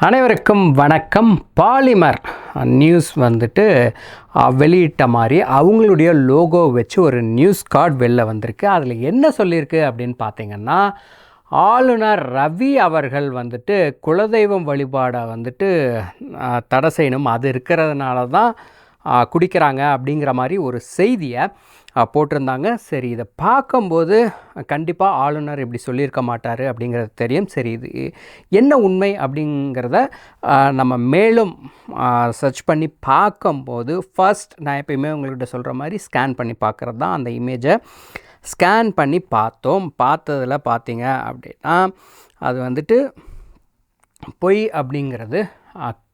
அனைவருக்கும் வணக்கம். Polymer news வந்துட்டு வெளியிட்ட மாதிரி அவங்களுடைய லோகோ வச்சு ஒரு நியூஸ் கார்டு வெளில வந்திருக்கு. அதில் என்ன சொல்லியிருக்கு அப்படின்னு பார்த்தீங்கன்னா, ஆளுநர் ரவி அவர்கள் வந்துட்டு குலதெய்வம் வழிபாடை வந்துட்டு தடை செய்யணும், அது இருக்கிறதுனால தான் குடிக்கிறாங்க அப்படிங்கிற மாதிரி ஒரு செய்தியை போட்டிருந்தாங்க. சரி, இதை பார்க்கும்போது கண்டிப்பாக ஆளுநர் இப்படி சொல்லியிருக்க மாட்டார் அப்படிங்கிறது தெரியும். சரி, இது என்ன உண்மை அப்படிங்கிறத நம்ம மேலும் சர்ச் பண்ணி பார்க்கும்போது ஃபர்ஸ்ட் நான் எப்பயுமே உங்கள்கிட்ட சொல்கிற மாதிரி ஸ்கேன் பண்ணி பார்க்குறது தான். அந்த இமேஜை ஸ்கேன் பண்ணி பார்த்ததில் பார்த்தீங்க அப்படின்னா அது வந்துட்டு பொய் அப்படிங்கிறது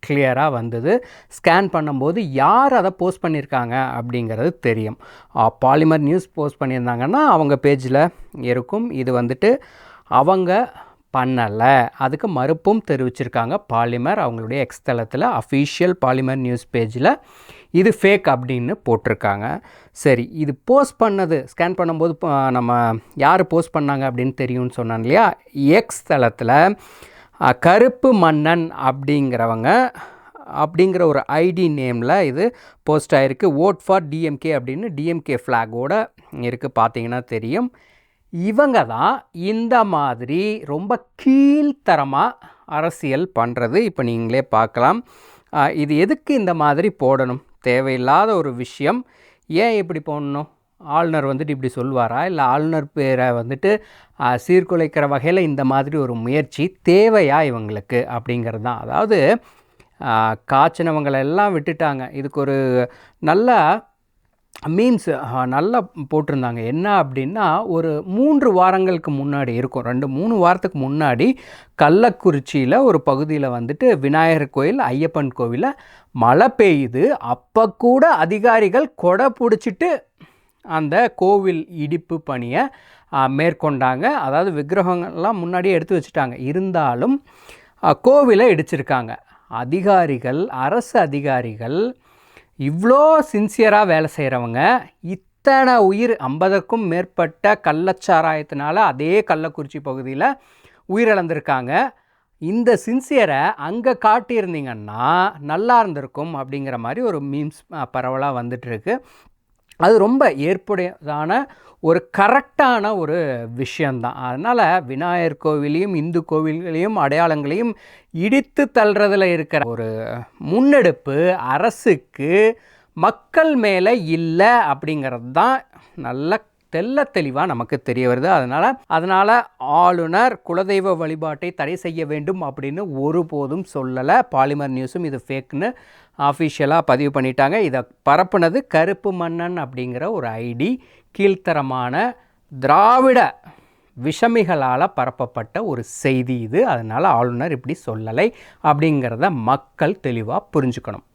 கிளியராக வந்தது. ஸ்கேன் பண்ணும்போது யார் அதை போஸ்ட் பண்ணியிருக்காங்க அப்படிங்கிறது தெரியும். பாலிமர் நியூஸ் போஸ்ட் பண்ணியிருந்தாங்கன்னா அவங்க பேஜில் இருக்கும். இது வந்துட்டு அவங்க பண்ணலை, அதுக்கு மறுப்பும் தெரிவிச்சிருக்காங்க பாலிமர் அவங்களுடைய எக்ஸ் தளத்தில். அஃபீஷியல் பாலிமர் நியூஸ் பேஜில் இது ஃபேக் அப்படின்னு போட்டிருக்காங்க. சரி, இது போஸ்ட் பண்ணது ஸ்கேன் பண்ணும்போது நம்ம யார் போஸ்ட் பண்ணாங்க அப்படின்னு தெரியும்னு சொன்னாங்க இல்லையா, எக்ஸ் தளத்தில் கருப்பு மன்னன் அப்படிங்கிற ஒரு ஐடி நேமில் இது போஸ்ட் ஆகிருக்கு. ஓட் ஃபார் டிஎம்கே அப்படின்னு டிஎம்கே ஃப்ளாகோடு இருக்குது, பார்த்தீங்கன்னா தெரியும். இவங்க தான் இந்த மாதிரி ரொம்ப கீழ்த்தரமாக அரசியல் பண்ணுறது. இப்போ நீங்களே பார்க்கலாம். இது எதுக்கு இந்த மாதிரி போடணும்? தேவையில்லாத ஒரு விஷயம். ஏன் இப்படி போடணும்? ஆளுநர் வந்துட்டு இப்படி சொல்வாரா? இல்லை ஆளுநர் பேரை வந்துட்டு சீர்குலைக்கிற வகையில் இந்த மாதிரி ஒரு முயற்சி தேவையா இவங்களுக்கு அப்படிங்கிறது தான். அதாவது காய்ச்சினவங்களெல்லாம் விட்டுட்டாங்க. இதுக்கு ஒரு நல்ல மீம்ஸ் நல்லா போட்டிருந்தாங்க. என்ன அப்படின்னா, ஒரு 3 வாரங்களுக்கு முன்னாடி இருக்கும், 2-3 வாரத்துக்கு முன்னாடி கள்ளக்குறிச்சியில் ஒரு பகுதியில் வந்துட்டு விநாயகர் கோயில், ஐயப்பன் கோவிலில் மழை பெய்யுது. அப்போ கூட அதிகாரிகள் கொடை பிடிச்சிட்டு அந்த கோவில் இடிப்பு பணியை மேற்கொண்டாங்க. அதாவது விக்கிரகங்கள்லாம் முன்னாடியே எடுத்து வச்சுட்டாங்க, இருந்தாலும் கோவிலை இடிச்சிருக்காங்க. அதிகாரிகள், அரசு அதிகாரிகள் இவ்வளோ சின்சியராக வேலை செய்கிறவங்க இத்தனை உயிர் 50க்கும் மேற்பட்ட கள்ளச்சாராயத்தினால அதே கள்ளக்குறிச்சி பகுதியில் உயிரிழந்திருக்காங்க. இந்த சின்சியரை அங்கே காட்டியிருந்தீங்கன்னா நல்லா இருந்திருக்கும் அப்படிங்கிற மாதிரி ஒரு மீம்ஸ் பரவலாக வந்துட்டுருக்கு. அது ரொம்ப ஏற்புடையதான ஒரு கரெக்டான ஒரு விஷயந்தான். அதனால் விநாயகர் கோவிலையும் இந்து கோவில்களையும் அடையாளங்களையும் இடித்து தள்ளுறதுல இருக்கிற ஒரு முன்னெடுப்பு அரசுக்கு மக்கள் மேலே இல்லை அப்படிங்கிறது தான் நல்ல தெளிவாக நமக்கு தெரிய வருது. அதனால் ஆளுநர் குலதெய்வ வழிபாட்டை தடை செய்ய வேண்டும் அப்படின்னு ஒருபோதும் சொல்லலை. பாலிமர் நியூஸும் இது ஃபேக்னு ஆஃபிஷியலாக பதிவு பண்ணிட்டாங்க. இதை பரப்புனது கருப்பு மன்னன் அப்படிங்கிற ஒரு ஐடி. கீழ்த்தரமான திராவிட விஷமிகளால் பரப்பப்பட்ட ஒரு செய்தி இது. அதனால் ஆளுநர் இப்படி சொல்லலை அப்படிங்கிறத மக்கள் தெளிவாக புரிஞ்சுக்கணும்.